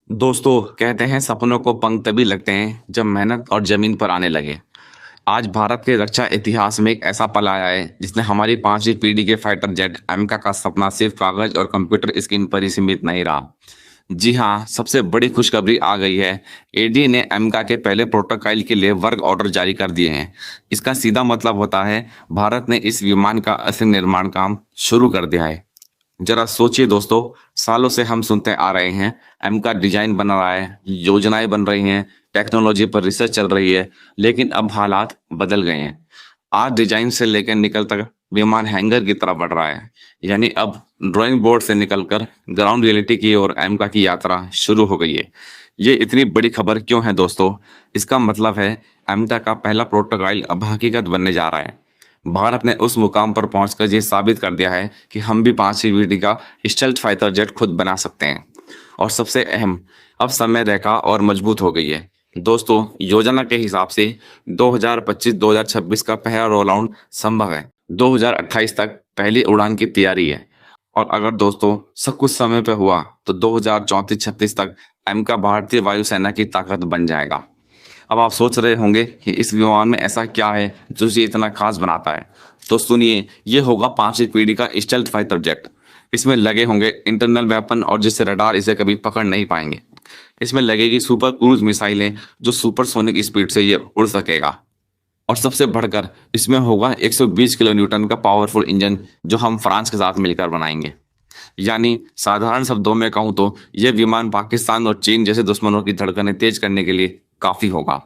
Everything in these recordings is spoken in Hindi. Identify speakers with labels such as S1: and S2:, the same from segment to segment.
S1: दोस्तों कहते हैं सपनों को पंख तभी लगते हैं जब मेहनत और जमीन पर आने लगे। आज भारत के रक्षा इतिहास में एक ऐसा पल आया है जिसने हमारी पांचवी पीढ़ी के फाइटर जेट एमका का सपना सिर्फ कागज और कंप्यूटर स्क्रीन पर ही सीमित नहीं रहा। जी हाँ, सबसे बड़ी खुशखबरी आ गई है। एडी ने एमका के पहले प्रोटोटाइप के लिए वर्क ऑर्डर जारी कर दिए हैं। इसका सीधा मतलब होता है भारत ने इस विमान का असली निर्माण काम शुरू कर दिया है। जरा सोचिए दोस्तों, सालों से हम सुनते आ रहे हैं एम का डिजाइन बन रहा है, योजनाएं बन रही हैं, टेक्नोलॉजी पर रिसर्च चल रही है, लेकिन अब हालात बदल गए हैं। आज डिजाइन से लेकर निकल तक विमान हैंगर की तरफ बढ़ रहा है। यानी अब ड्राइंग बोर्ड से निकलकर ग्राउंड रियलिटी की ओर एमका की यात्रा शुरू हो गई है। ये इतनी बड़ी खबर क्यों है दोस्तों? इसका मतलब है एमका का पहला प्रोटोटाइप अब हकीकत बनने जा रहा है। भारत ने उस मुकाम पर पहुंचकर ये साबित कर दिया है कि हम भी पांचवी पीढ़ी का स्टेल्थ फाइटर जेट खुद बना सकते हैं। और सबसे अहम, अब समय रेखा और मजबूत हो गई है। दोस्तों, योजना के हिसाब से 2025-2026 का पहला रोल आउट संभव है। 2028 तक पहली उड़ान की तैयारी है। और अगर दोस्तों सब कुछ समय पे हुआ तो 2034-36 तक एमका भारतीय वायुसेना की ताकत बन जाएगा। अब आप सोच रहे होंगे कि इस विमान में ऐसा क्या है जो इसे इतना खास बनाता है। तो सुनिए, ये होगा पांचवी पीढ़ी का स्टेल्थ फाइटर जेट। इसमें लगे होंगे इंटरनल वेपन और जिससे रडार इसे कभी पकड़ नहीं पाएंगे। इसमें लगेगी सुपर क्रूज मिसाइलें जो सुपरसोनिक स्पीड से ये उड़ सकेगा। और सबसे बढ़कर इसमें होगा 120 किलो न्यूटन का पावरफुल इंजन जो हम फ्रांस के साथ मिलकर बनाएंगे। यानी साधारण शब्दों में कहूं तो यह विमान पाकिस्तान और चीन जैसे दुश्मनों की धड़कनें तेज करने के लिए काफी होगा।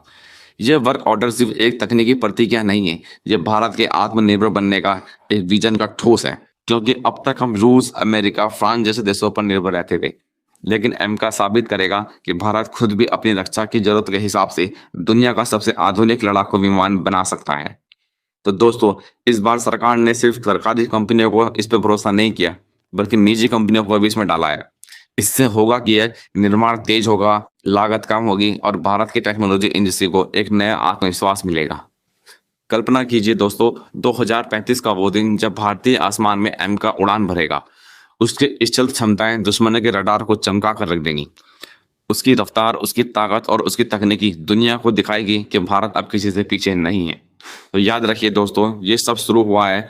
S1: यह वर्क ऑर्डर सिर्फ एक तकनीकी प्रतिक्रिया नहीं है, यह भारत के आत्मनिर्भर बनने का एक विजन का ठोस है। क्योंकि अब तक हम रूस, अमेरिका, फ्रांस जैसे देशों पर निर्भर रहते थे, लेकिन एमका साबित करेगा कि भारत खुद भी अपनी रक्षा की जरूरत के हिसाब से दुनिया का सबसे आधुनिक लड़ाकू विमान बना सकता है। तो दोस्तों, इस बार सरकार ने सिर्फ सरकारी कंपनियों को इस पर भरोसा नहीं किया, बल्कि निजी कंपनियों को भी इसमें डाला है। इससे होगा कि यह निर्माण तेज होगा, लागत कम होगी और भारत की टेक्नोलॉजी इंडस्ट्री को एक नया आत्मविश्वास मिलेगा। कल्पना कीजिए दोस्तों, 2035 का वो दिन जब भारतीय आसमान में एम का उड़ान भरेगा। उसकी स्टेल्थ क्षमताएं दुश्मन के रडार को चमका कर रख देंगी। उसकी रफ्तार, उसकी ताकत और उसकी तकनीकी दुनिया को दिखाएगी कि भारत अब किसी से पीछे नहीं है। तो याद रखिए दोस्तों, ये सब शुरू हुआ है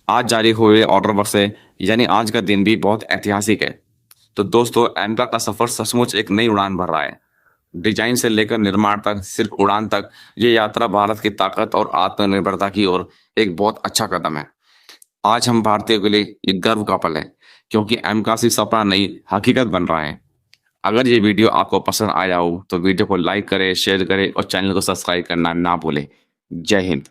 S1: आज जारी हुए ऑर्डर पर से। यानी आज का दिन भी बहुत ऐतिहासिक है। तो दोस्तों, एमका का सफर सचमुच एक नई उड़ान भर रहा है। डिजाइन से लेकर निर्माण तक, सिर्फ उड़ान तक, ये यात्रा भारत की ताकत और आत्मनिर्भरता की ओर एक बहुत अच्छा कदम है। आज हम भारतीयों के लिए एक गर्व का पल है, क्योंकि एमका सिर्फ सपना नहीं, हकीकत बन रहा है। अगर ये वीडियो आपको पसंद आया हो तो वीडियो को लाइक करें, शेयर करें और चैनल को सब्सक्राइब करना ना भूलें। जय हिंद।